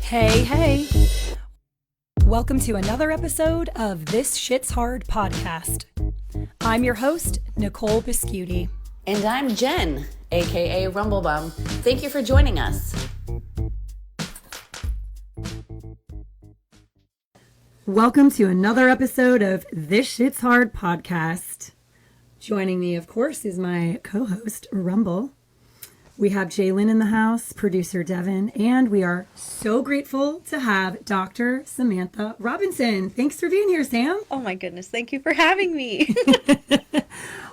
Hey. Welcome to another episode of This Shit's Hard podcast. I'm your host, Nicole Biscuiti. And I'm Jen, aka Rumblebum. Thank you for joining us. Welcome to another episode of This Shit's Hard podcast. Joining me, of course, is my co-host, Rumble. We have Jalen in the house, producer Devin, and we are so grateful to have Dr. Samantha Robinson. Thanks for being here, Sam. Oh my goodness, thank you for having me.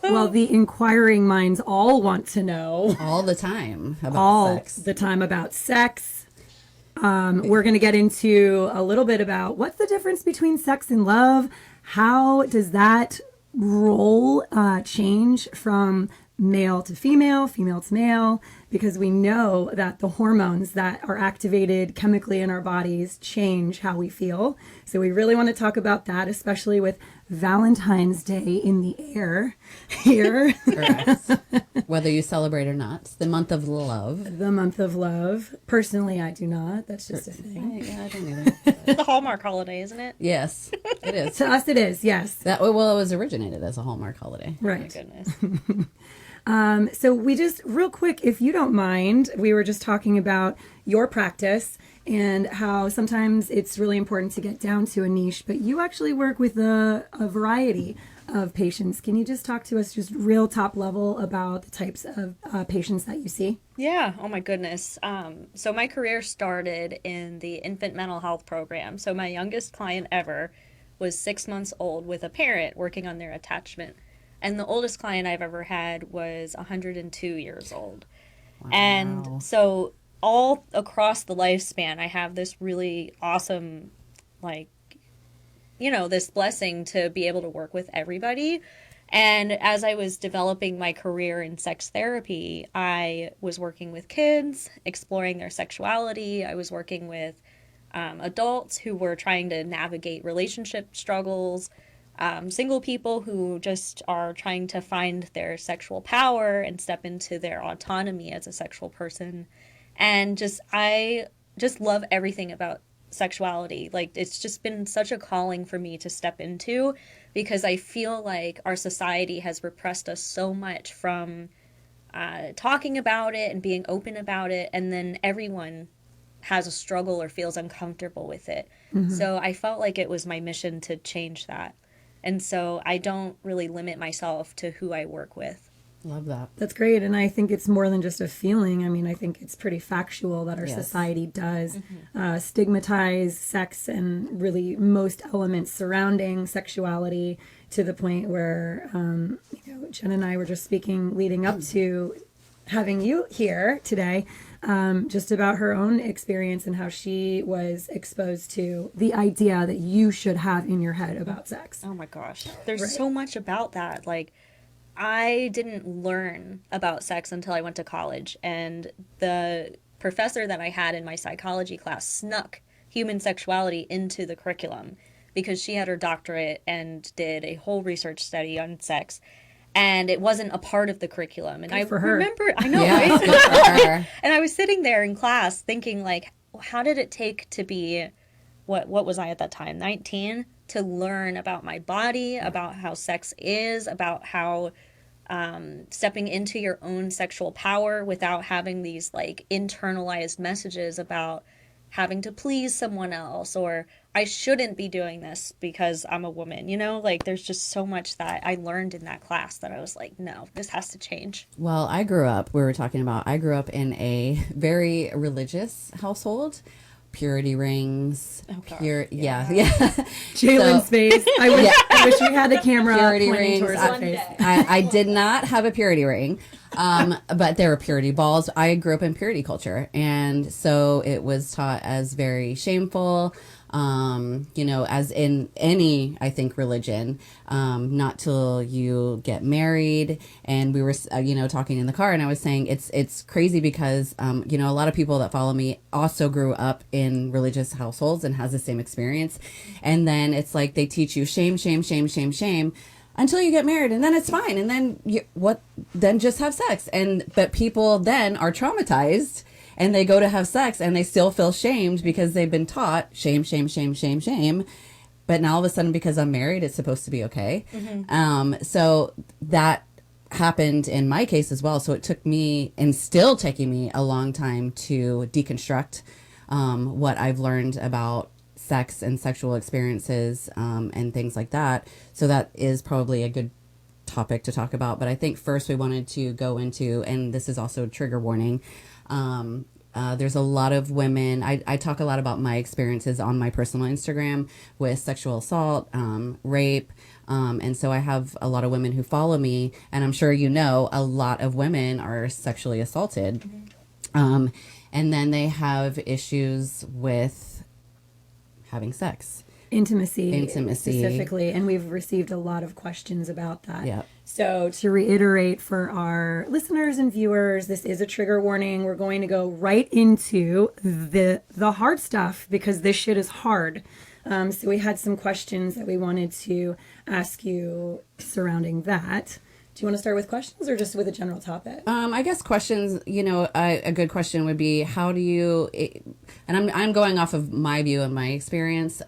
Well, the inquiring minds all want to know. All the time about sex. We're going to get into a little bit about what's the difference between sex and love. How does that role change from male to female, female to male, because we know that the hormones that are activated chemically in our bodies change how we feel. So we really want to talk about that, especially with Valentine's Day in the air here. Correct. Whether you celebrate or not. It's the month of love. The month of love. Personally, I do not. That's just a thing. I don't either. The Hallmark holiday, isn't it? Yes, it is. To us, it is, yes. Well, it was originated as a Hallmark holiday. Right. Oh my goodness. So we just, real quick, if you don't mind, we were just talking about your practice and how sometimes it's really important to get down to a niche, but you actually work with a variety of patients. Can you just talk to us just real top level about the types of patients that you see? Yeah. Oh my goodness. So my career started in the infant mental health program. So my youngest client ever was 6 months old with a parent working on their attachment. And the oldest client I've ever had was 102 years old. Wow. And so all across the lifespan, I have this really awesome, this blessing to be able to work with everybody. And as I was developing my career in sex therapy, I was working with kids, exploring their sexuality. I was working with adults who were trying to navigate relationship struggles. Single people who just are trying to find their sexual power and step into their autonomy as a sexual person. And I just love everything about sexuality. It's just been such a calling for me to step into, because I feel like our society has repressed us so much from talking about it and being open about it. And then everyone has a struggle or feels uncomfortable with it. Mm-hmm. So I felt like it was my mission to change that. And so I don't really limit myself to who I work with. Love that. That's great. And I think it's more than just a feeling. I mean, I think it's pretty factual that our society does stigmatize sex and really most elements surrounding sexuality, to the point where, Jen and I were just speaking leading up to having you here today, just about her own experience and how she was exposed to the idea that you should have in your head about sex. Oh my gosh. There's so much about that. I didn't learn about sex until I went to college, and the professor that I had in my psychology class snuck human sexuality into the curriculum because she had her doctorate and did a whole research study on sex. And it wasn't a part of the curriculum. And remember, I know, yeah, right? good for her. And I was sitting there in class thinking, how did it take to be, what was I at that time, 19, to learn about my body, about how sex is, about how stepping into your own sexual power without having these internalized messages about having to please someone else, or I shouldn't be doing this because I'm a woman, there's just so much that I learned in that class that I was like, no, this has to change. Well, I grew up in a very religious household. Purity rings. Oh, God. Yeah. Jalen's face. I wish we had the camera purity pointing rings. towards her face. I did not have a purity ring, but there were purity balls. I grew up in purity culture, and so it was taught as very shameful. As in any, I think, religion, not till you get married. And we were, talking in the car, and I was saying it's crazy because, a lot of people that follow me also grew up in religious households and has the same experience. And then it's like they teach you shame, shame, shame, shame, shame, until you get married, and then it's fine. And then then just have sex. But people then are traumatized and they go to have sex and they still feel shamed because they've been taught shame, shame, shame, shame, shame. But now all of a sudden, because I'm married, it's supposed to be okay. So that happened in my case as well. So it took me, and still taking me, a long time to deconstruct what I've learned about sex and sexual experiences and things like that. So that is probably a good topic to talk about. But I think first we wanted to go into, and this is also a trigger warning, there's a lot of women, I talk a lot about my experiences on my personal Instagram with sexual assault, rape, and so I have a lot of women who follow me, and I'm sure you know, a lot of women are sexually assaulted. And then they have issues with having sex. Intimacy specifically, and we've received a lot of questions about that. Yep. So to reiterate for our listeners and viewers, this is a trigger warning. We're going to go right into the hard stuff because this shit is hard. So we had some questions that we wanted to ask you surrounding that. Do you want to start with questions or just with a general topic? I guess questions, a good question would be, how do you, and I'm going off of my view and my experience,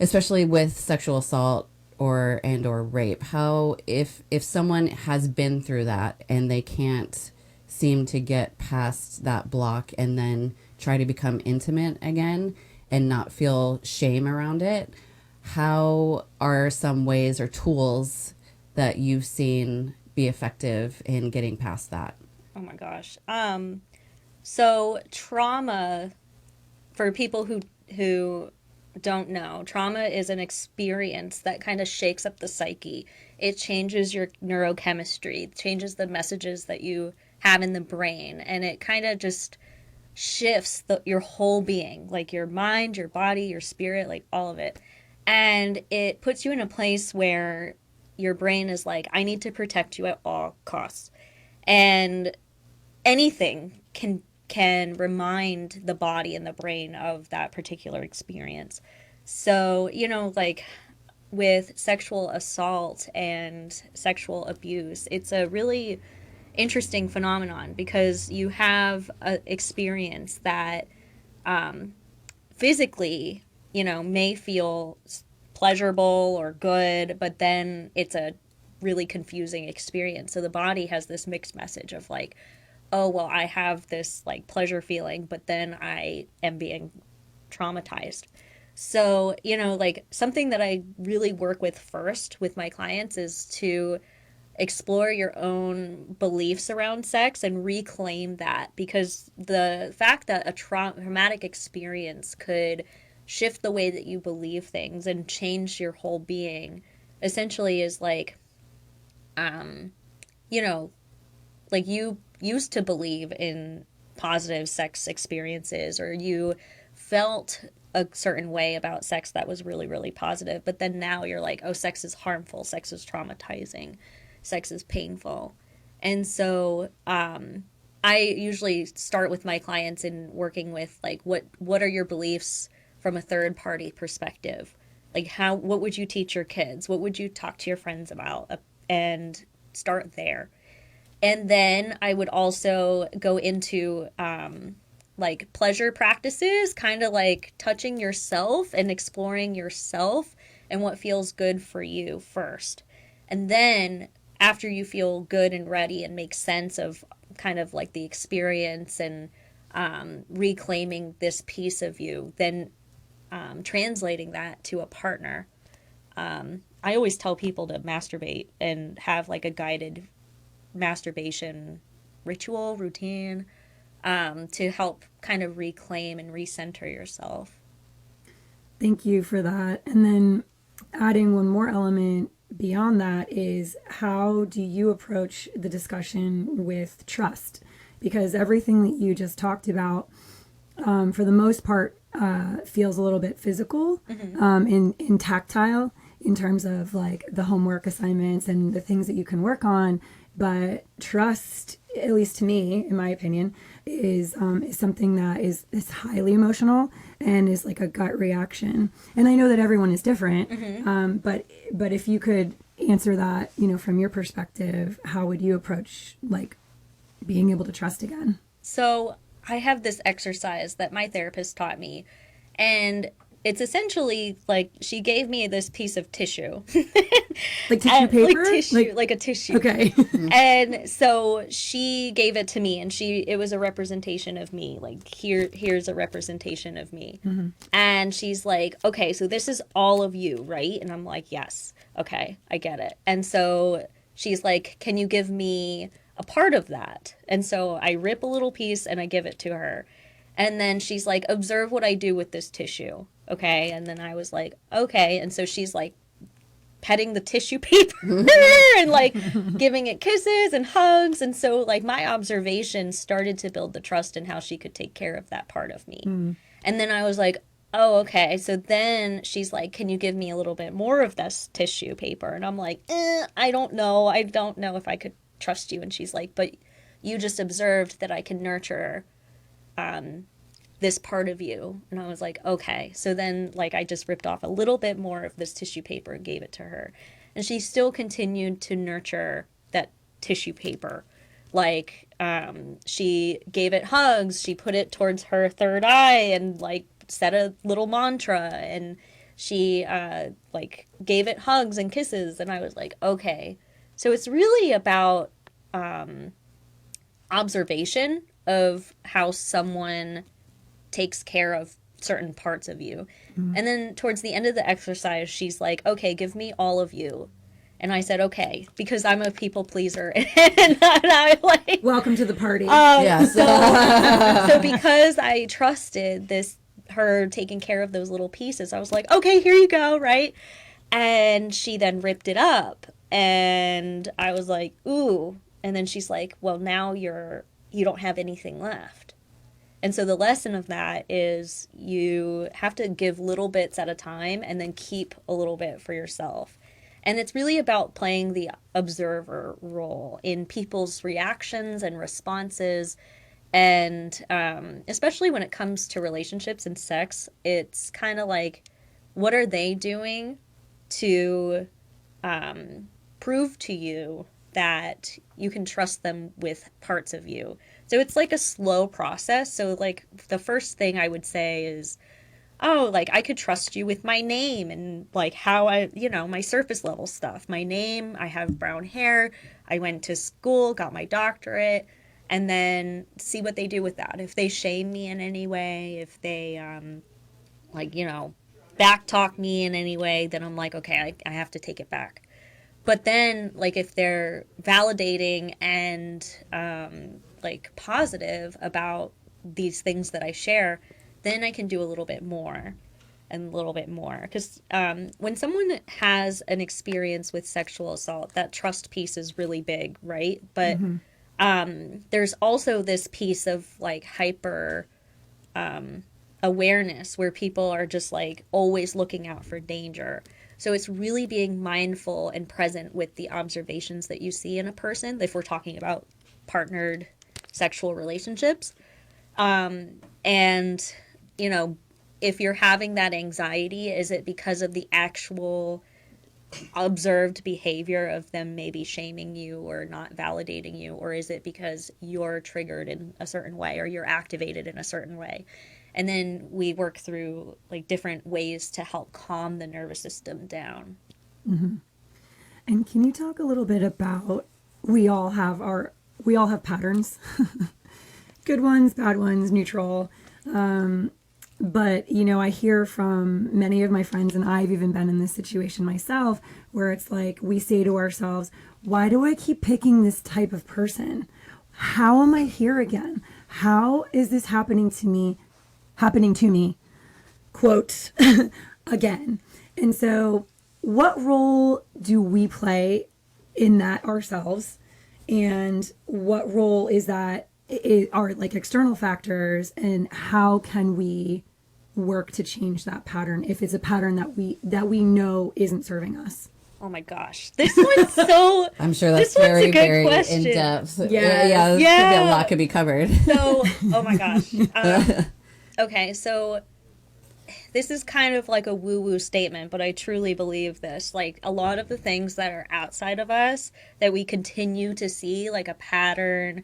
especially with sexual assault or rape, how, if someone has been through that and they can't seem to get past that block and then try to become intimate again and not feel shame around it, how are some ways or tools that you've seen be effective in getting past that? Oh my gosh. So trauma, for people who don't know, trauma is an experience that kind of shakes up the psyche. It changes your neurochemistry, it changes the messages that you have in the brain, and it kind of just shifts your whole being, like your mind, your body, your spirit, like all of it. And it puts you in a place where your brain is like, I need to protect you at all costs. And anything can remind the body and the brain of that particular experience. So, like with sexual assault and sexual abuse, it's a really interesting phenomenon because you have an experience that physically, may feel pleasurable or good, but then it's a really confusing experience. So the body has this mixed message of like, oh, well, I have this like pleasure feeling, but then I am being traumatized. So, like something that I really work with first with my clients is to explore your own beliefs around sex and reclaim that, because the fact that a traumatic experience could shift the way that you believe things and change your whole being essentially is like, like you used to believe in positive sex experiences, or you felt a certain way about sex that was really, really positive. But then now you're like, oh, sex is harmful. Sex is traumatizing. Sex is painful. And so, I usually start with my clients in working with like, what are your beliefs from a third party perspective? Like what would you teach your kids? What would you talk to your friends about? And start there. And then I would also go into like pleasure practices, kind of like touching yourself and exploring yourself and what feels good for you first. And then after you feel good and ready and make sense of kind of like the experience and reclaiming this piece of you, then translating that to a partner. I always tell people to masturbate and have like a guided masturbation ritual, routine, to help kind of reclaim and recenter yourself. Thank you for that. And then adding one more element beyond that is, how do you approach the discussion with trust? Because everything that you just talked about, for the most part, feels a little bit physical, in tactile, in terms of like the homework assignments and the things that you can work on. But trust, at least to me, in my opinion, is something that is highly emotional and is like a gut reaction. And I know that everyone is different, but if you could answer that, from your perspective, how would you approach like being able to trust again? So I have this exercise that my therapist taught me, and it's essentially like she gave me this piece of tissue. Like tissue paper? Like tissue, like a tissue. Okay. And so she gave it to me, and it was a representation of me. Like, here's a representation of me. Mm-hmm. And she's like, okay, so this is all of you, right? And I'm like, yes. Okay, I get it. And so she's like, can you give me a part of that? And so I rip a little piece and I give it to her. And then she's like, observe what I do with this tissue. Okay. And then I was like, okay. And so she's like petting the tissue paper and like giving it kisses and hugs. And so like my observation started to build the trust in how she could take care of that part of me. Mm. And then I was like, oh, okay. So then she's like, can you give me a little bit more of this tissue paper? And I'm like, I don't know. I don't know if I could trust you. And she's like, but you just observed that I can nurture this part of you. And I was like, okay. So then like I just ripped off a little bit more of this tissue paper and gave it to her. And she still continued to nurture that tissue paper. Like she gave it hugs. She put it towards her third eye and like said a little mantra. And she like gave it hugs and kisses. And I was like, okay. So it's really about observation of how someone takes care of certain parts of you. Mm-hmm. And then towards the end of the exercise, she's like, okay, give me all of you. And I said, okay, because I'm a people pleaser. And I like, welcome to the party. Yes. So because I trusted her taking care of those little pieces, I was like, okay, here you go. Right. And she then ripped it up and I was like, ooh. And then she's like, well, now you don't have anything left. And so the lesson of that is you have to give little bits at a time and then keep a little bit for yourself. And it's really about playing the observer role in people's reactions and responses. And especially when it comes to relationships and sex, it's kind of like, what are they doing to prove to you that you can trust them with parts of you? So it's like a slow process. So like the first thing I would say is, oh, like I could trust you with my name and like how my surface level stuff. My name, I have brown hair, I went to school, got my doctorate, and then see what they do with that. If they shame me in any way, if they backtalk me in any way, then I'm like, okay, I have to take it back. But then, like, if they're validating and, like, positive about these things that I share, then I can do a little bit more and a little bit more. Because when someone has an experience with sexual assault, that trust piece is really big, right? But there's also this piece of, like, hyper awareness where people are just, like, always looking out for danger. So it's really being mindful and present with the observations that you see in a person, if we're talking about partnered sexual relationships. And, if you're having that anxiety, is it because of the actual observed behavior of them maybe shaming you or not validating you? Or is it because you're triggered in a certain way or you're activated in a certain way? And then we work through like different ways to help calm the nervous system down. Mm-hmm. And can you talk a little bit about, we all have patterns, good ones, bad ones, neutral. But, I hear from many of my friends, and I've even been in this situation myself, where it's like we say to ourselves, why do I keep picking this type of person? How am I here again? How is this happening to me, quote, again? And so what role do we play in that ourselves? And what role is that are like external factors, and how can we work to change that pattern if it's a pattern that we know isn't serving us? Oh my gosh, this one's so. I'm sure that's very, very in depth. Yeah, a lot could be covered. So, oh my gosh. Okay, so this is kind of like a woo-woo statement, but I truly believe this. Like a lot of the things that are outside of us that we continue to see, like a pattern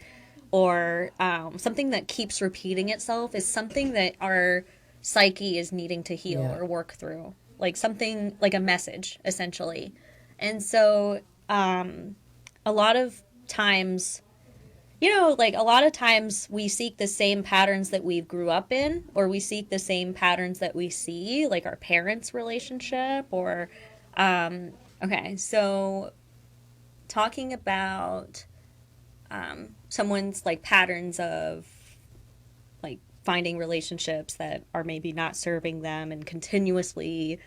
or something that keeps repeating itself is something that our psyche is needing to heal or work through, like something like a message essentially. And so a lot of times, like a lot of times we seek the same patterns that we grew up in, or we seek the same patterns that we see, like our parents' relationship, or okay, so talking about someone's like patterns of like finding relationships that are maybe not serving them and continuously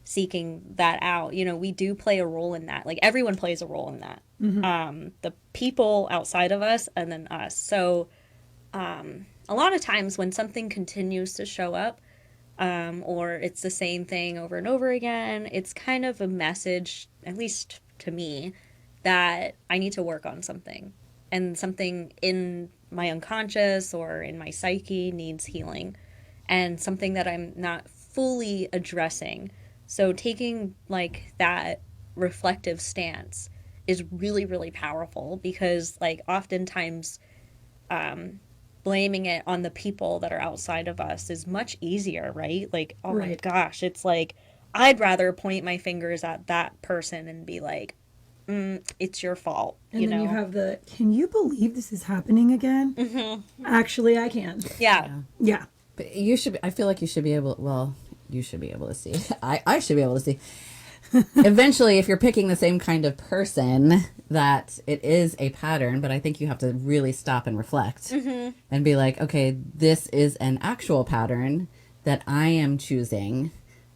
seeking that out, we do play a role in that. Like everyone plays a role in that. The people outside of us and then us. So a lot of times when something continues to show up, or it's the same thing over and over again, it's kind of a message, at least to me, that I need to work on something. And something in my unconscious or in my psyche needs healing. And something that I'm not fully addressing. So taking like that reflective stance is really, really powerful, because like oftentimes blaming it on the people that are outside of us is much easier, right? Like, oh my gosh, it's like I'd rather point my fingers at that person and be like, it's your fault. And then you have can you believe this is happening again? Mm-hmm. Actually, I can. Yeah. But I feel like you should be able to see. I should be able to see. Eventually, if you're picking the same kind of person, that it is a pattern, but I think you have to really stop and reflect and be like, okay, this is an actual pattern that I am choosing.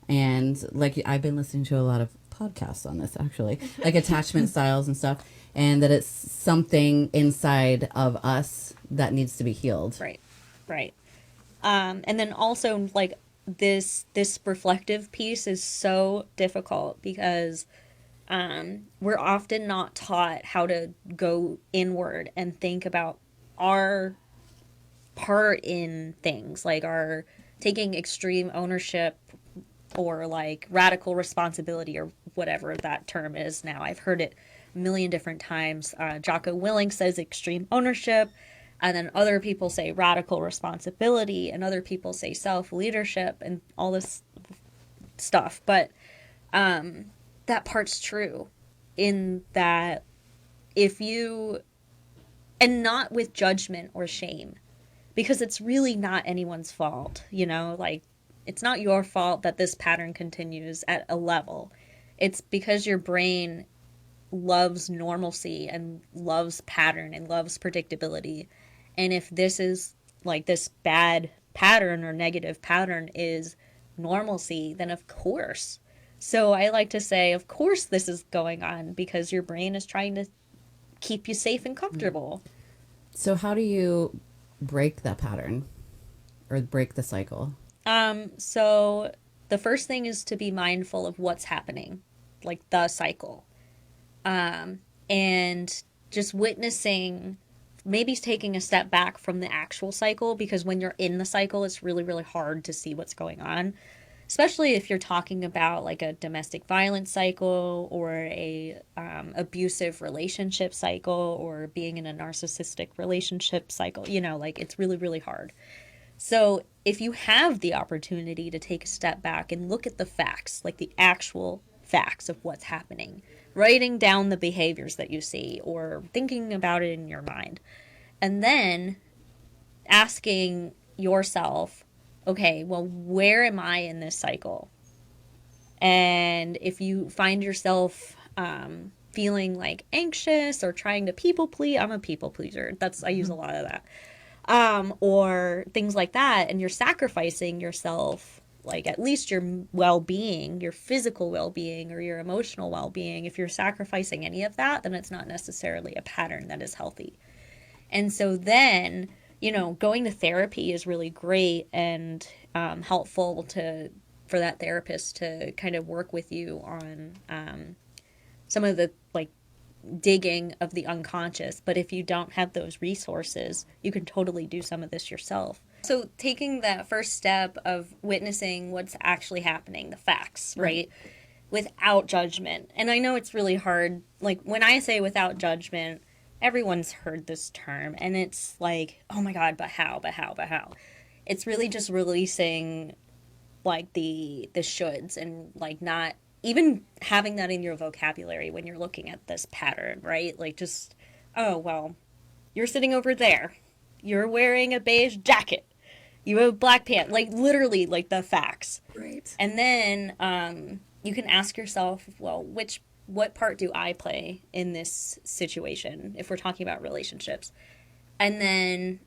And like, I've been listening to a lot of podcasts on this, actually, like attachment styles and stuff, and that it's something inside of us that needs to be healed. Right. And then also like this reflective piece is so difficult because we're often not taught how to go inward and think about our part in things, like our taking extreme ownership or like radical responsibility or whatever that term is now. I've heard it a million different times. Jocko Willink says extreme ownership, and then other people say radical responsibility, and other people say self-leadership and all this stuff. But that part's true in that if you, and not with judgment or shame, because it's really not anyone's fault, like it's not your fault that this pattern continues at a level. It's because your brain loves normalcy and loves pattern and loves predictability. And if this is like this bad pattern or negative pattern is normalcy, then of course. So I like to say, of course this is going on because your brain is trying to keep you safe and comfortable. So how do you break that pattern or break the cycle? So the first thing is to be mindful of what's happening, like the cycle. And just witnessing, maybe taking a step back from the actual cycle, because when you're in the cycle, it's really, really hard to see what's going on, especially if you're talking about like a domestic violence cycle or a abusive relationship cycle or being in a narcissistic relationship cycle, like it's really, really hard. So if you have the opportunity to take a step back and look at the facts, like the actual facts of what's happening, writing down the behaviors that you see or thinking about it in your mind, and then asking yourself, okay, well, where am I in this cycle? And if you find yourself feeling like anxious or trying to people please, I'm a people pleaser. I use a lot of that. Or things like that, and you're sacrificing yourself, like at least your well-being, your physical well-being or your emotional well-being. If you're sacrificing any of that, then it's not necessarily a pattern that is healthy. And so then, going to therapy is really great and helpful for that therapist to kind of work with you on some of the like digging of the unconscious. But if you don't have those resources, you can totally do some of this yourself. So taking that first step of witnessing what's actually happening, the facts, right? Without judgment. And I know it's really hard. Like when I say without judgment, everyone's heard this term, and it's like, oh my God, but how, It's really just releasing like the shoulds, and like not even having that in your vocabulary when you're looking at this pattern, right? Like just, oh, well, you're sitting over there. You're wearing a beige jacket. You have black pants. Like literally like the facts. Right. And then you can ask yourself, well, what part do I play in this situation if we're talking about relationships? And then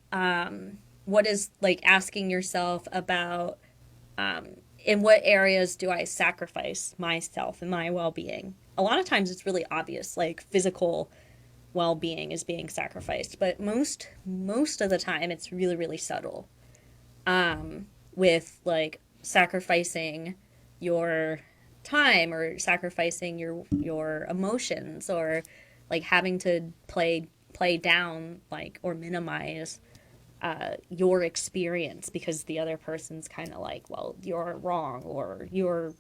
what is like asking yourself about in what areas do I sacrifice myself and my well-being? A lot of times it's really obvious, like physical well-being is being sacrificed, but most of the time it's really, really subtle. With like sacrificing your time or sacrificing your emotions, or like having to play down like or minimize your experience because the other person's kind of like, well, you're wrong or you're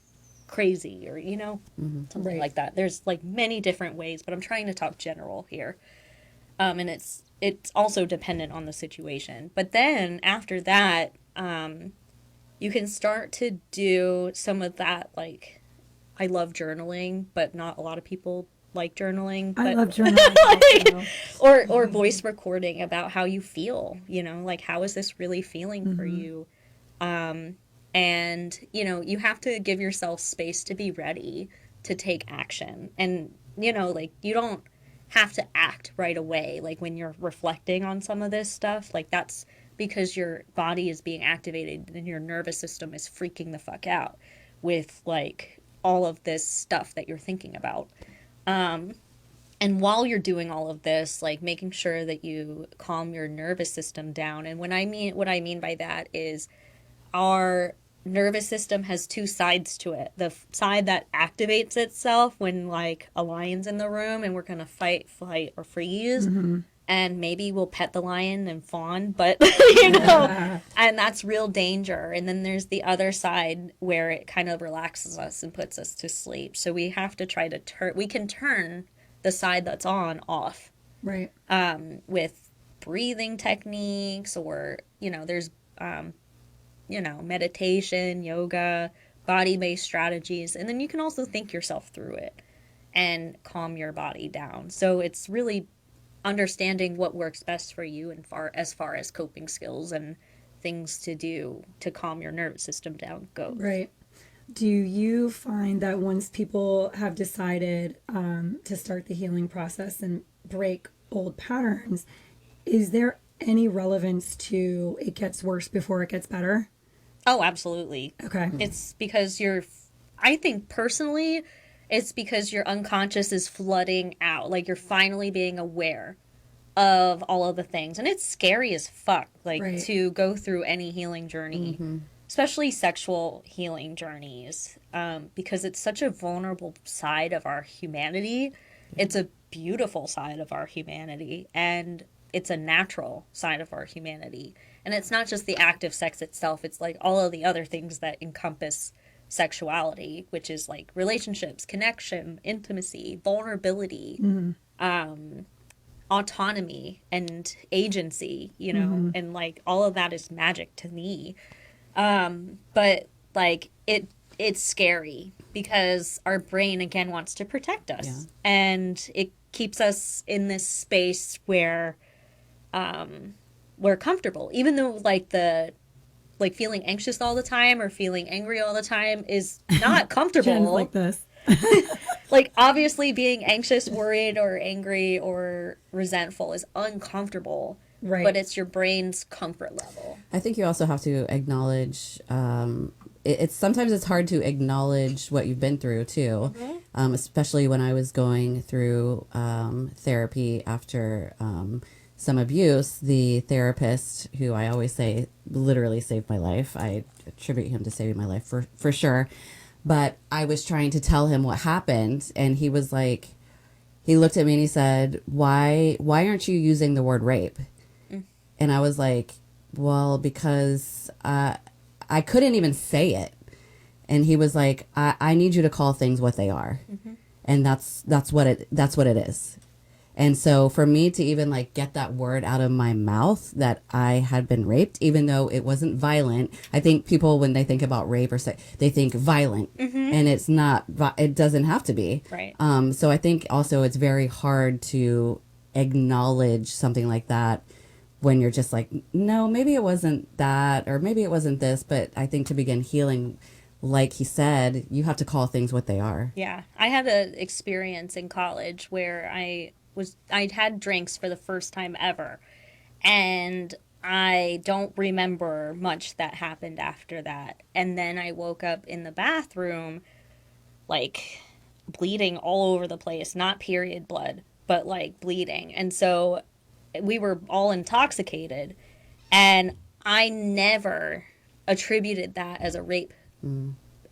crazy, or something Right. like that. There's like many different ways, but I'm trying to talk general here. And it's also dependent on the situation. But then after that, you can start to do some of that. Like, I love journaling, but not a lot of people like journaling. I But love journaling. or voice recording about how you feel, like how is this really feeling for you? And, you have to give yourself space to be ready to take action. And, like you don't have to act right away. Like when you're reflecting on some of this stuff, like that's because your body is being activated and your nervous system is freaking the fuck out with like all of this stuff that you're thinking about. And while you're doing all of this, like making sure that you calm your nervous system down. And what I mean by that is our nervous system has two sides to it. The side that activates itself when like a lion's in the room and we're going to fight, flight, or freeze. And maybe we'll pet the lion and fawn, but and that's real danger. And then there's the other side where it kind of relaxes us and puts us to sleep. So we have to try to we can turn the side that's on off. Right. With breathing techniques, or, there's, meditation, yoga, body-based strategies. And then you can also think yourself through it and calm your body down. So it's really understanding what works best for you and as far as coping skills and things to do to calm your nervous system down goes. Right. Do you find that once people have decided to start the healing process and break old patterns, is there any relevance to it gets worse before it gets better? Oh, absolutely. Okay. It's because I think personally, it's because your unconscious is flooding out. Like you're finally being aware of all of the things. And it's scary as fuck, like Right. to go through any healing journey, especially sexual healing journeys, because it's such a vulnerable side of our humanity. It's a beautiful side of our humanity, and it's a natural side of our humanity. And it's not just the act of sex itself. It's like all of the other things that encompass sexuality, which is like relationships, connection, intimacy, vulnerability, autonomy, and agency, and like all of that is magic to me. But like it's scary because our brain again wants to protect us, and it keeps us in this space where we're comfortable, even though like feeling anxious all the time or feeling angry all the time is not comfortable. Jen's like this. Like obviously being anxious, worried, or angry or resentful is uncomfortable. Right. But it's your brain's comfort level. I think you also have to acknowledge, it's sometimes it's hard to acknowledge what you've been through too. Especially when I was going through therapy after some abuse. The therapist, who I always say literally saved my life, I attribute him to saving my life for sure. But I was trying to tell him what happened, and he was like, he looked at me and he said, why aren't you using the word rape? And I was like, well, because I couldn't even say it. And he was like, I need you to call things what they are. And that's what it is. And so for me to even like get that word out of my mouth that I had been raped, even though it wasn't violent, I think people, when they think about rape or sex, they think violent, and it's not, it doesn't have to be. Right. So I think also it's very hard to acknowledge something like that when you're just like, no, maybe it wasn't that, or maybe it wasn't this. But I think to begin healing, like he said, you have to call things what they are. Yeah. I had an experience in college where I'd had drinks for the first time ever, and I don't remember much that happened after that. And then I woke up in the bathroom, like, bleeding all over the place, not period blood, but like bleeding. And so we were all intoxicated, and I never attributed that as a rape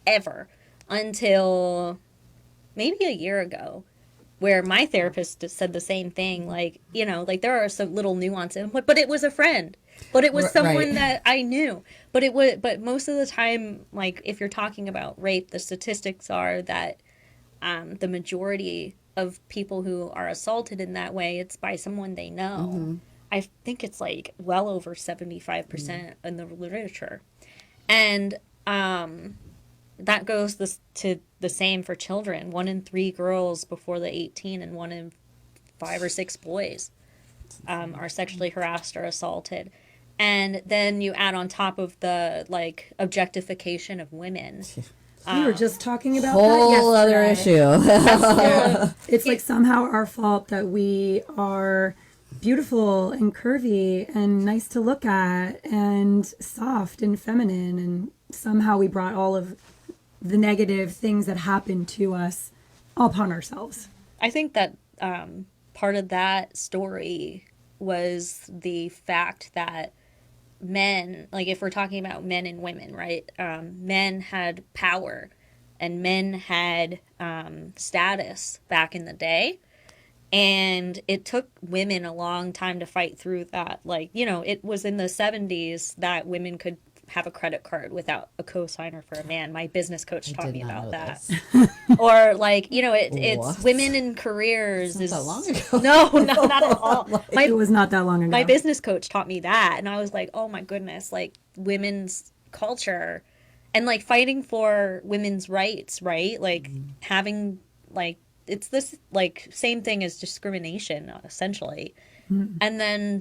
ever until maybe a year ago, where my therapist said the same thing. Like, you know, like there are some little nuances, but it was a friend, but it was someone that I knew. But most of the time, like if you're talking about rape, the statistics are that the majority of people who are assaulted in that way, it's by someone they know. I think it's like well over 75% in the literature. And that goes to the same for children. 1 in 3 girls before the 18 and 1 in 5 or 6 boys are sexually harassed or assaulted. And then you add on top of the like objectification of women. We were just talking about Whole that other issue. It's like somehow our fault that we are beautiful and curvy and nice to look at and soft and feminine, and somehow we brought all of the negative things that happened to us upon ourselves. I think that part of that story was the fact that men, like if we're talking about men and women, right? Men had power and men had status back in the day. And it took women a long time to fight through that. Like, you know, it was in the 70s that women could have a credit card without a cosigner for a man. My business coach taught me about that. Or like, you know, it's women in careers. It's not that long ago. No, not at all. It was not that long ago. My business coach taught me that, and I was like, oh my goodness, like women's culture and like fighting for women's rights, right? Like having like, it's this like same thing as discrimination essentially. And then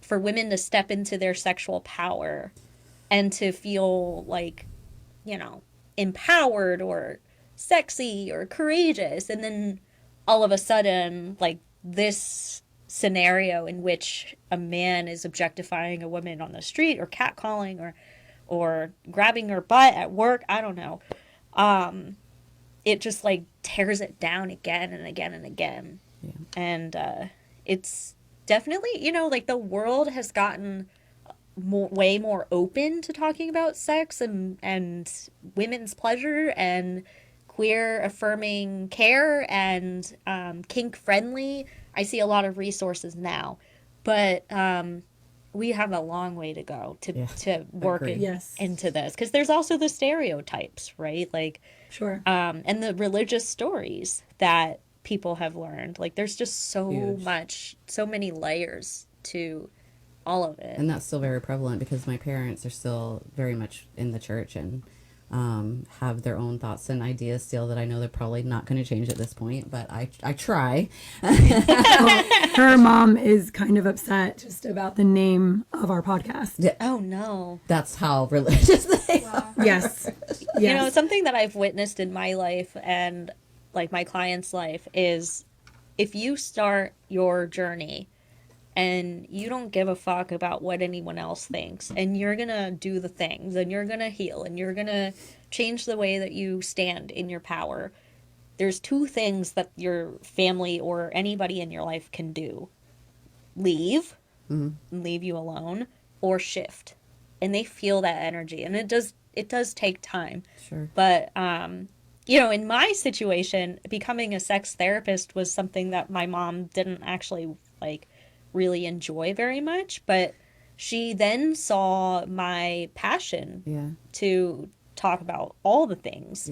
for women to step into their sexual power and to feel like, you know, empowered or sexy or courageous. And then all of a sudden, like this scenario in which a man is objectifying a woman on the street or catcalling or grabbing her butt at work, I don't know. It just like tears it down again and again and again. Yeah. And it's definitely, you know, like the world has gotten way more open to talking about sex and women's pleasure and queer affirming care and kink friendly. I see a lot of resources now, but we have a long way to go to work into this, because there's also the stereotypes, right? Like, sure. And the religious stories that people have learned. Like, there's just so many layers to all of it. And that's still very prevalent because my parents are still very much in the church and have their own thoughts and ideas still that I know they're probably not going to change at this point, but I try. Her mom is kind of upset just about the name of our podcast. Yeah. Oh, no. That's how religious they are. Yes. You know, something that I've witnessed in my life and like my client's life is if you start your journey and you don't give a fuck about what anyone else thinks, and you're gonna do the things, and you're gonna heal, and you're gonna change the way that you stand in your power, there's 2 things that your family or anybody in your life can do: leave and leave you alone, or shift. And they feel that energy, and it does take time. Sure. But you know, in my situation, becoming a sex therapist was something that my mom didn't actually like really enjoy very much, but she then saw my passion to talk about all the things.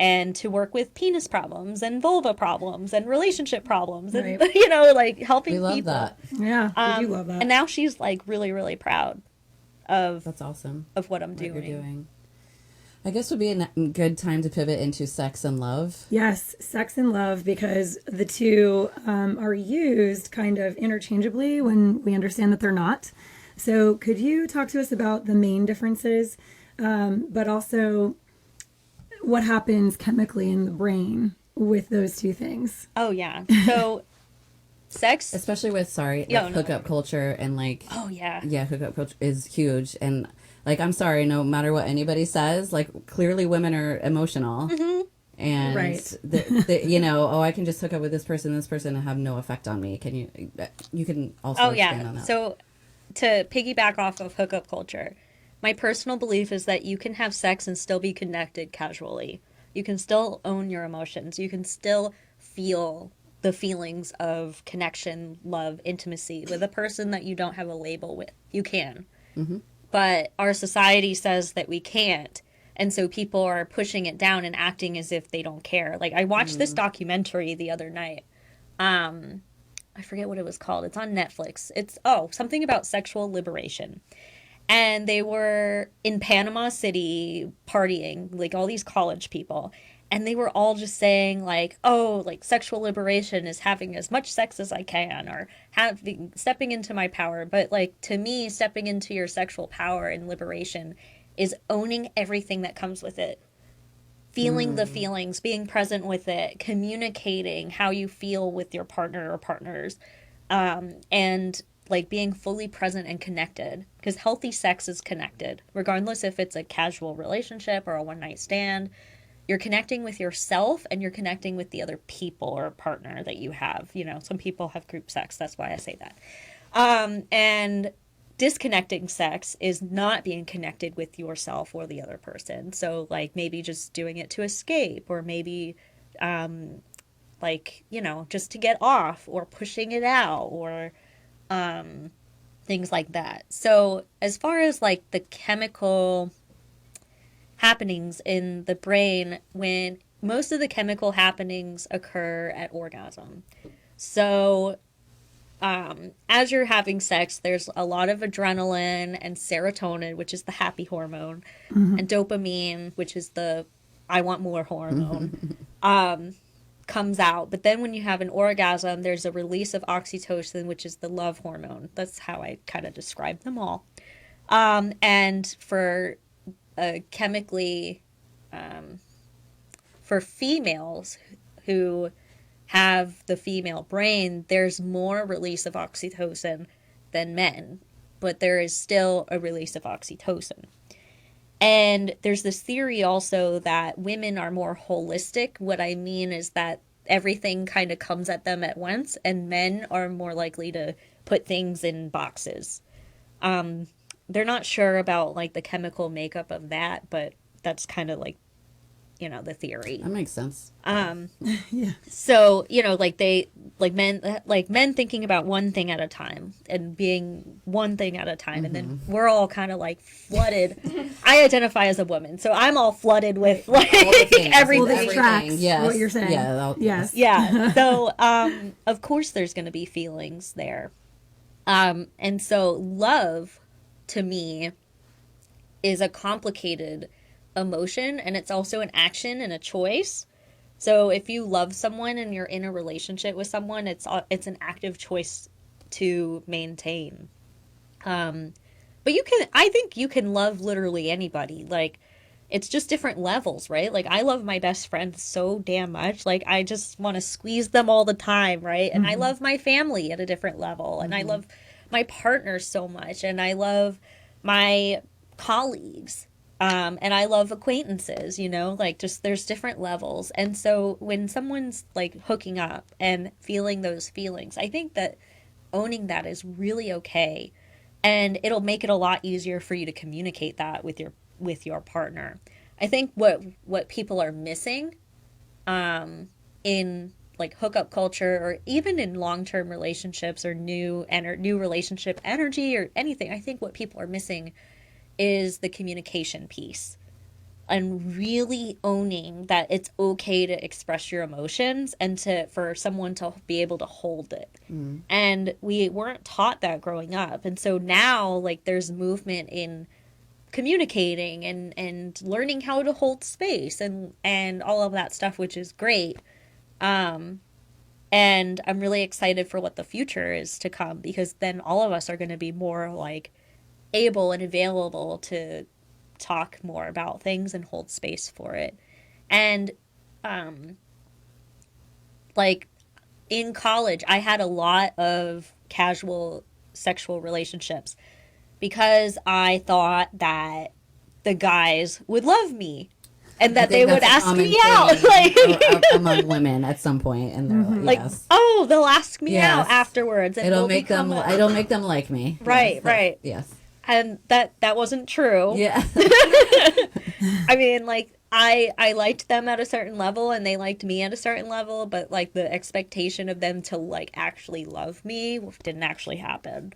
and to work with penis problems and vulva problems and relationship problems and, Right. you know, like helping We love people. that. Yeah, I do love that. And now she's like really, really proud of That's awesome. of what I'm What you're doing. doing. I guess would be a good time to pivot into sex and love. Yes, sex and love, because the two are used kind of interchangeably when we understand that they're not. So could you talk to us about the main differences, but also what happens chemically in the brain with those two things? Oh yeah. So sex. Especially with, Yeah, no. hookup culture and like, Oh yeah. yeah, hookup culture is huge. And like, I'm sorry, no matter what anybody says, like clearly women are emotional. Mm-hmm. And, Right. you know, oh, I can just hook up with this person and have no effect on me. Can you can also Oh expand yeah. on that. So to piggyback off of hookup culture, my personal belief is that you can have sex and still be connected casually. You can still own your emotions. You can still feel the feelings of connection, love, intimacy with a person that you don't have a label with. You can. Mm-hmm. But our society says that we can't. And so people are pushing it down and acting as if they don't care. Like I watched this documentary the other night. I forget what it was called. It's on Netflix. It's something about sexual liberation. And they were in Panama City partying, like all these college people. And they were all just saying like, oh, like sexual liberation is having as much sex as I can, or stepping into my power. But like to me, stepping into your sexual power and liberation is owning everything that comes with it. Feeling the feelings, being present with it, communicating how you feel with your partner or partners, and like being fully present and connected. Because healthy sex is connected, regardless if it's a casual relationship or a one-night stand. You're connecting with yourself and you're connecting with the other people or partner that you have. You know, some people have group sex. That's why I say that. And disconnecting sex is not being connected with yourself or the other person. So like maybe just doing it to escape, or maybe like, you know, just to get off, or pushing it out, or things like that. So as far as like the chemical happenings in the brain, when most of the chemical happenings occur at orgasm. So as you're having sex, there's a lot of adrenaline and serotonin, which is the happy hormone, and dopamine, which is the I want more hormone, comes out. But then when you have an orgasm, there's a release of oxytocin, which is the love hormone. That's how I kind of describe them all. And for chemically, for females who have the female brain, there's more release of oxytocin than men, but there is still a release of oxytocin. And there's this theory also that women are more holistic. What I mean is that everything kind of comes at them at once, and men are more likely to put things in boxes. They're not sure about like the chemical makeup of that, but that's kind of like, you know, the theory. That makes sense. Yeah. So, you know, like men thinking about one thing at a time and being one thing at a time. And then we're all kind of like flooded. I identify as a woman, so I'm all flooded with like everything. Well, that tracks Yes. what you're saying. Yeah, Yes. Yeah. So, of course there's going to be feelings there. And so love to me is a complicated emotion, and it's also an action and a choice. So if you love someone and you're in a relationship with someone, it's an active choice to maintain. But I think you can love literally anybody. Like, it's just different levels, right? Like, I love my best friends so damn much. Like, I just want to squeeze them all the time, right? And I love my family at a different level. And I love my partner so much. And I love my colleagues. And I love acquaintances, you know, like just there's different levels. And so when someone's like hooking up and feeling those feelings, I think that owning that is really okay. And it'll make it a lot easier for you to communicate that with your partner. I think what people are missing in like hookup culture, or even in long-term relationships or new relationship energy or anything, I think what people are missing is the communication piece. and really owning that it's okay to express your emotions and for someone to be able to hold it. And we weren't taught that growing up. And so now, like, there's movement in communicating and learning how to hold space and all of that stuff, which is great. And I'm really excited for what the future is to come, because then all of us are going to be more like able and available to talk more about things and hold space for it. And like in college, I had a lot of casual sexual relationships because I thought that the guys would love me and that they would ask me out, like among women at some point, and they're like, yes. oh, they'll ask me out afterwards, and it'll make them like me, right, yes, right, yes. And that wasn't true. Yeah. I mean, like, I liked them at a certain level and they liked me at a certain level, but like the expectation of them to like actually love me didn't actually happen.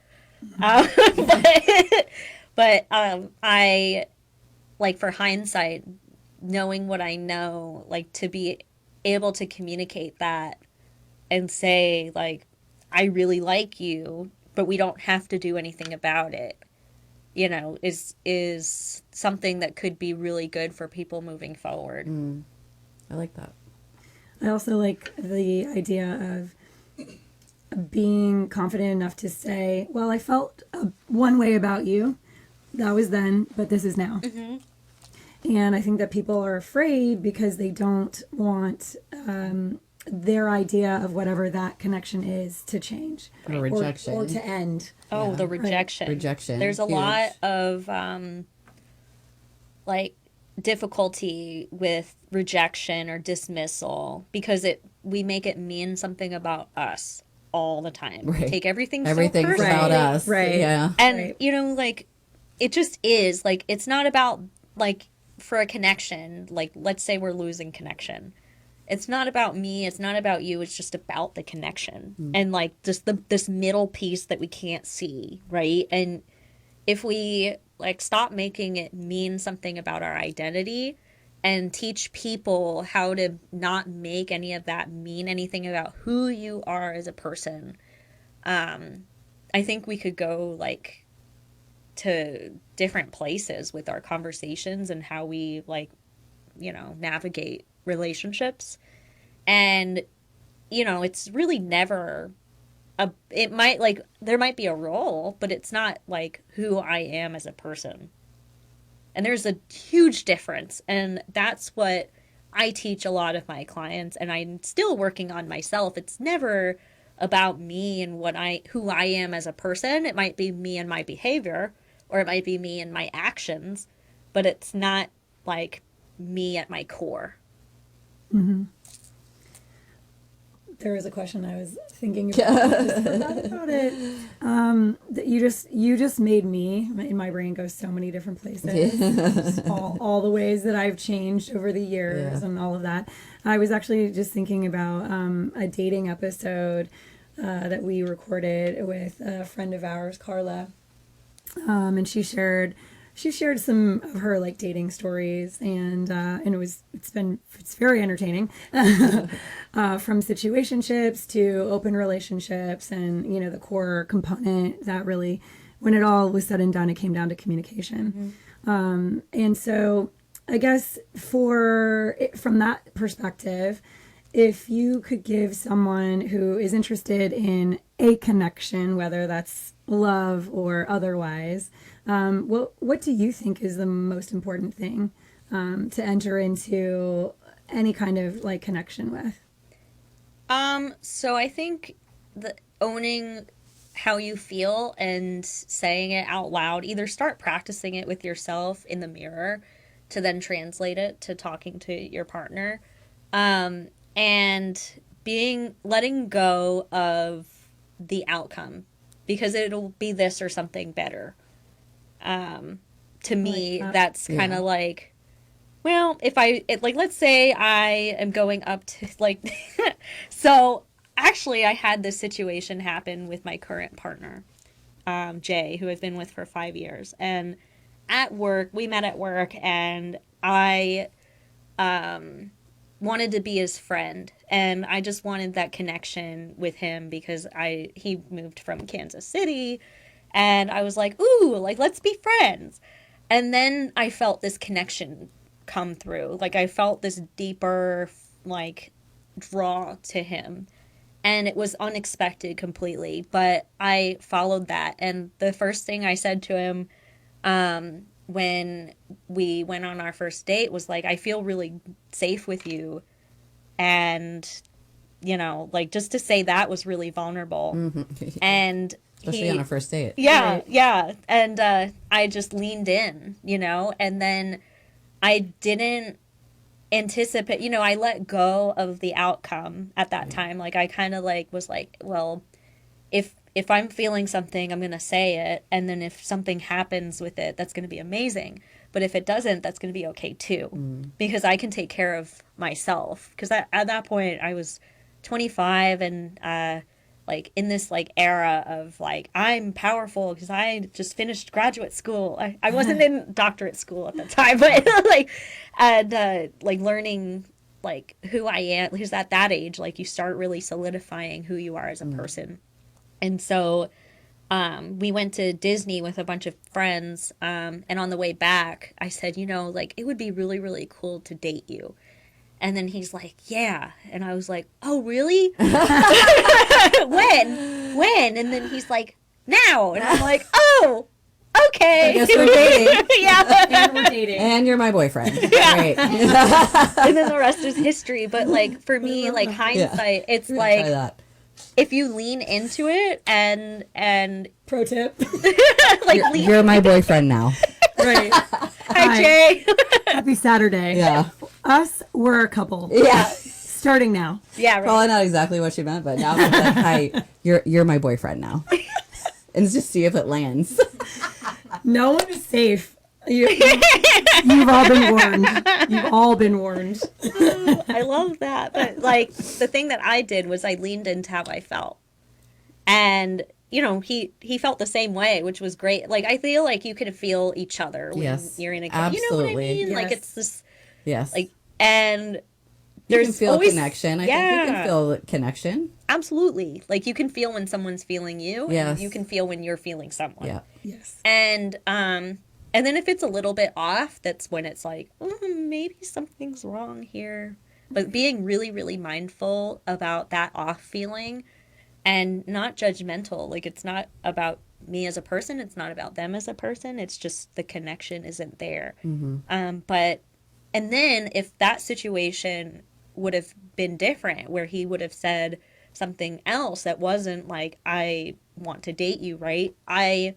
But I, like, for hindsight, knowing what I know, like, to be able to communicate that and say, like, I really like you, but we don't have to do anything about it, you know, is something that could be really good for people moving forward. I like that. I also like the idea of being confident enough to say, well, I felt one way about you. That was then, but this is now. And I think that people are afraid because they don't want their idea of whatever that connection is to change. Or rejection. Or to end. Oh, the rejection. Rejection. There's a Huge. lot of, like, difficulty with rejection or dismissal because we make it mean something about us all the time. Right. Take everything's Everything's so about personally. us. Right. Yeah. And, Right. you know, like, it just is. Like, it's not about, like, for a connection, like, let's say we're losing connection. It's not about me. It's not about you. It's just about the connection. And, like, just this middle piece that we can't see, right? And if we, like, stop making it mean something about our identity and teach people how to not make any of that mean anything about who you are as a person, I think we could go, like, to different places with our conversations and how we, like, you know, navigate relationships. And, you know, it's really never it might, like, there might be a role, but it's not like who I am as a person. And there's a huge difference, and that's what I teach a lot of my clients, and I'm still working on myself. It's never about me and who I am as a person. It might be me and my behavior, or it might be me and my actions, but it's not like me at my core. There was a question I was thinking about. I just forgot about it. That you just made me, in my brain goes so many different places. Just all the ways that I've changed over the years and all of that. I was actually just thinking about a dating episode that we recorded with a friend of ours, Carla. And she shared some of her, like, dating stories, and it's very entertaining, from situationships to open relationships, and, you know, the core component that really, when it all was said and done, it came down to communication. And so I guess from that perspective, if you could give someone who is interested in a connection, whether that's love or otherwise, what do you think is the most important thing to enter into any kind of, like, connection with? So I think owning how you feel and saying it out loud, either start practicing it with yourself in the mirror to then translate it to talking to your partner, and letting go of the outcome, because it'll be this or something better. To me, that's kind of like, well, let's say I am going up to, like, so actually I had this situation happen with my current partner, Jay, who I've been with for 5 years. And at work, we met at work, and I wanted to be his friend, and I just wanted that connection with him because he moved from Kansas City, and I was like, ooh, like, let's be friends. And then I felt this connection come through. Like, I felt this deeper, like, draw to him. And it was unexpected completely. But I followed that. And the first thing I said to him when we went on our first date was, like, I feel really safe with you. And, you know, like, just to say that was really vulnerable. Mm-hmm. And especially on a first date. Yeah, right. Yeah. And I just leaned in, you know, and then I didn't anticipate, you know, I let go of the outcome at that time. Like, I kind of like was like, well, if I'm feeling something, I'm going to say it. And then if something happens with it, that's going to be amazing. But if it doesn't, that's going to be okay too, because I can take care of myself. Because at that point I was 25 and, like, in this, like, era of, like, I'm powerful because I just finished graduate school. I wasn't in doctorate school at the time, but, like, and, like, learning, like, who I am, because at that age, like, you start really solidifying who you are as a person. And so we went to Disney with a bunch of friends, and on the way back, I said, you know, like, it would be really, really cool to date you. And then he's like, yeah. And I was like, oh, really? When? And then he's like, now. And I'm like, oh, okay. I guess we're dating. Yeah. And we're dating. And you're my boyfriend. Yeah. Great. And then the rest is history. But, like, for me, like, hindsight, it's like, Try that. if you lean into it and Pro tip. like, You're my boyfriend now. Right. Hi, Jay. Happy Saturday. Yeah. Us, we're a couple. Yeah. Starting now. Yeah, right. Probably not exactly what she meant, but now it's like, hi, you're my boyfriend now. And just see if it lands. No one is safe. You've all been warned. You've all been warned. I love that. But, like, the thing that I did was I leaned into how I felt. And, you know, he felt the same way, which was great. Like, I feel like you can feel each other when Yes, you're in a absolutely. You know what I mean? Yes. Like, it's this, Yes. like, and you there's can feel always, connection. I think you can feel connection. Absolutely. Like, you can feel when someone's feeling you. Yes. And you can feel when you're feeling someone. Yeah. Yes. And then if it's a little bit off, that's when it's like, maybe something's wrong here. But being really, really mindful about that off feeling and not judgmental. Like, it's not about me as a person. It's not about them as a person. It's just the connection isn't there. And then if that situation would have been different, where he would have said something else that wasn't like, I want to date you, right? I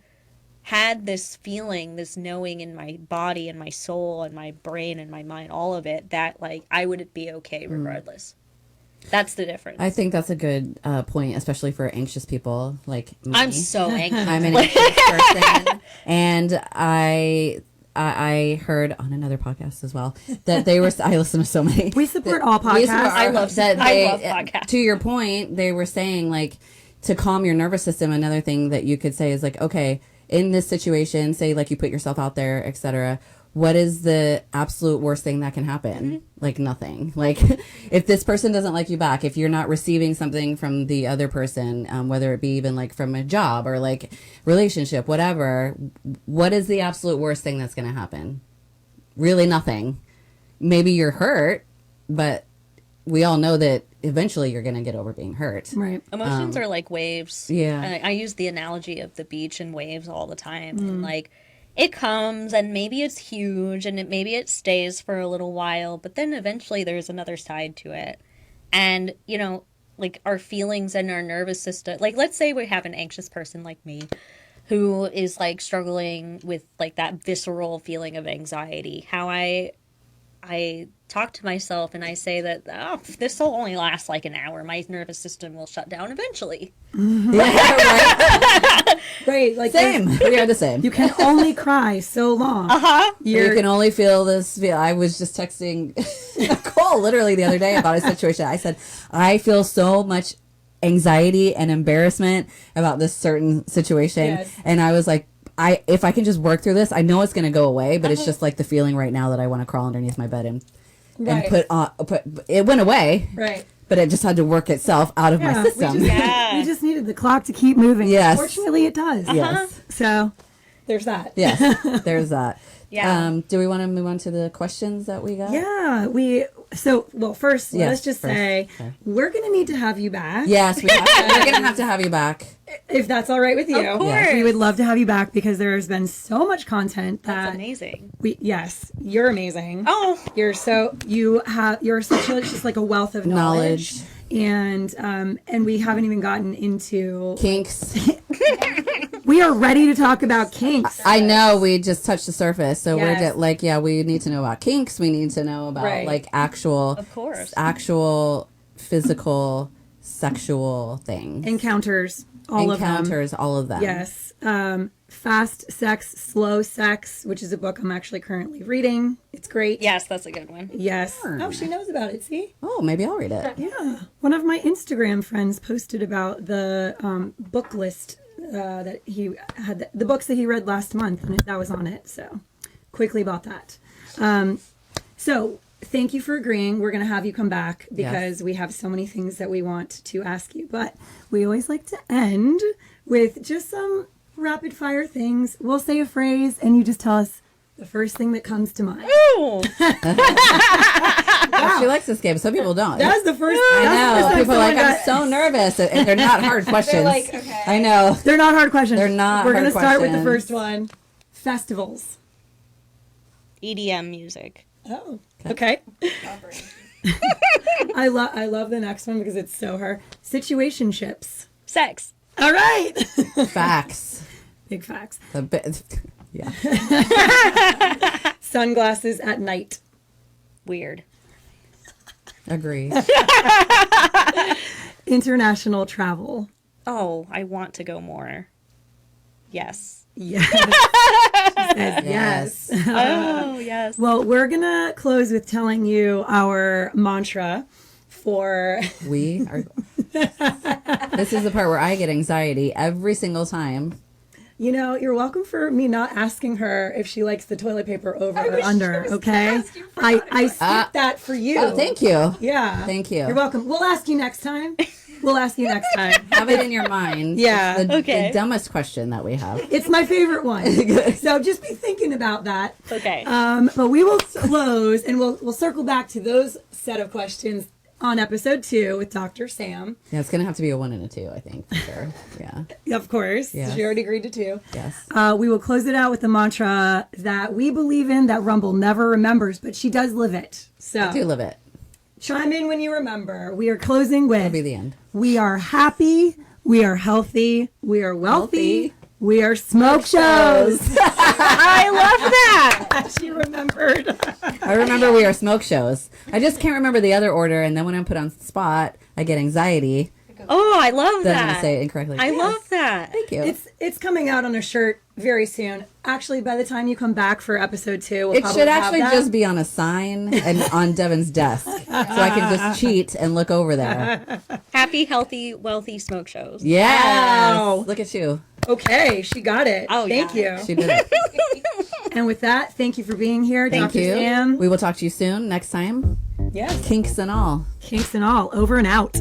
had this feeling, this knowing in my body and my soul and my brain and my mind, all of it, that, like, I would be okay regardless. That's the difference. I think that's a good point, especially for anxious people like me. I'm so anxious. I'm an anxious person. And I heard on another podcast as well that they were, I listen to so many. We support all podcasts. I love podcasts. To your point, they were saying, like, to calm your nervous system, another thing that you could say is, like, okay, in this situation, say, like, you put yourself out there, etc., what is the absolute worst thing that can happen? Like, nothing. Like, if this person doesn't like you back, if you're not receiving something from the other person, whether it be even, like, from a job or, like, relationship, whatever, what is the absolute worst thing that's going to happen? Really nothing. Maybe you're hurt, but we all know that eventually you're going to get over being hurt. Right. Emotions are like waves. Yeah. I use the analogy of the beach and waves all the time. And, like, it comes and maybe it's huge and maybe it stays for a little while, but then eventually there's another side to it. And, you know, like, our feelings and our nervous system, like, let's say we have an anxious person like me who is, like, struggling with, like, that visceral feeling of anxiety. How I talk to myself and I say that, this will only last like an hour. My nervous system will shut down eventually. Yeah, right. Right. Like, Same. We are the same. you can only cry so long. You can only feel this. I was just texting Nicole literally the other day about a situation. I said, I feel so much anxiety and embarrassment about this certain situation. Yes. And I was like, if I can just work through this, I know it's going to go away, but it's just like the feeling right now that I want to crawl underneath my bed and put it went away. Right. But it just had to work itself out of my system. We just needed the clock to keep moving. Yes. Fortunately, it does. Yes. So there's that. Yes. There's that. Yeah. Do we want to move on to the questions that we got? Yeah. First, let us just say we're going to need to have you back. Yes, we're going to have to have you back. If that's all right with you. Of course. We would love to have you back because there has been so much content That's amazing. Yes, you're amazing. Oh. You're such just like a wealth of knowledge. And we haven't even gotten into Kinks. We are ready to talk about kinks. I know we just touched the surface, so Yes. we need to know about kinks. We need to know about like actual physical sexual things, Encounters, all of them. Yes. Fast sex, slow sex, which is a book I'm actually currently reading. It's great. Yes, that's a good one. Yes. Oh, she knows about it. See? Oh, maybe I'll read it. Yeah. One of my Instagram friends posted about the book list that he had, the books that he read last month, and that was on it. So quickly bought that. So thank you for agreeing. We're going to have you come back because we have so many things that we want to ask you. But we always like to end with just some rapid fire things. We'll say a phrase and you just tell us the first thing that comes to mind. Ooh. She likes this game. Some people don't. That's the first. I know. People are like, I'm so nervous. And they're not hard questions. like, okay. I know. They're not hard questions. They're not We're hard going to start with the questions. first one. Festivals. EDM music. Oh, okay. I love the next one because it's so hard. Situationships. Sex. All right. Facts. Big facts. Yeah. Sunglasses at night. Weird. Agree. International travel. Oh, I want to go more. Yes. Yes. She says yes. Oh, yes. Well, we're going to close with telling you our mantra for... We are... This is the part where I get anxiety every single time. You know, you're welcome for me not asking her if she likes the toilet paper over or under, okay? I skipped that for you. Oh, thank you. Yeah. Thank you. You're welcome. We'll ask you next time. Have it in your mind. Yeah. The dumbest question that we have. It's my favorite one. So just be thinking about that. Okay. But we will close and we'll circle back to those set of questions on episode 2 with Dr. Sam. Yeah, it's going to have to be a 1 and a 2, I think, for sure. Yeah. Of course. Yes. She already agreed to 2. Yes. We will close it out with the mantra that we believe in, that Rumble never remembers, but she does live it. So I do live it. chime in when you remember. We are closing with... That'll be the end. We are happy. We are healthy. We are wealthy. We are smoke shows. I love that. She remembered. I remember we are smoke shows. I just can't remember the other order, and then when I'm put on the spot, I get anxiety. Oh, I love Then I'm that. going to say it incorrectly. I love that. Thank you. It's coming out on a shirt very soon. Actually, by the time you come back for episode 2, we'll It probably should have actually that. just be on a sign and on Devin's desk, so I can just cheat and look over there. Happy, healthy, wealthy smoke shows. Yes. Wow. Look at you. Okay, she got it. Oh, thank yeah. you. She did it. And with that, thank you for being here, Thank Dr. you. Sam. We will talk to you soon. Next time. Yes. Kinks and all. Kinks and all, over and out.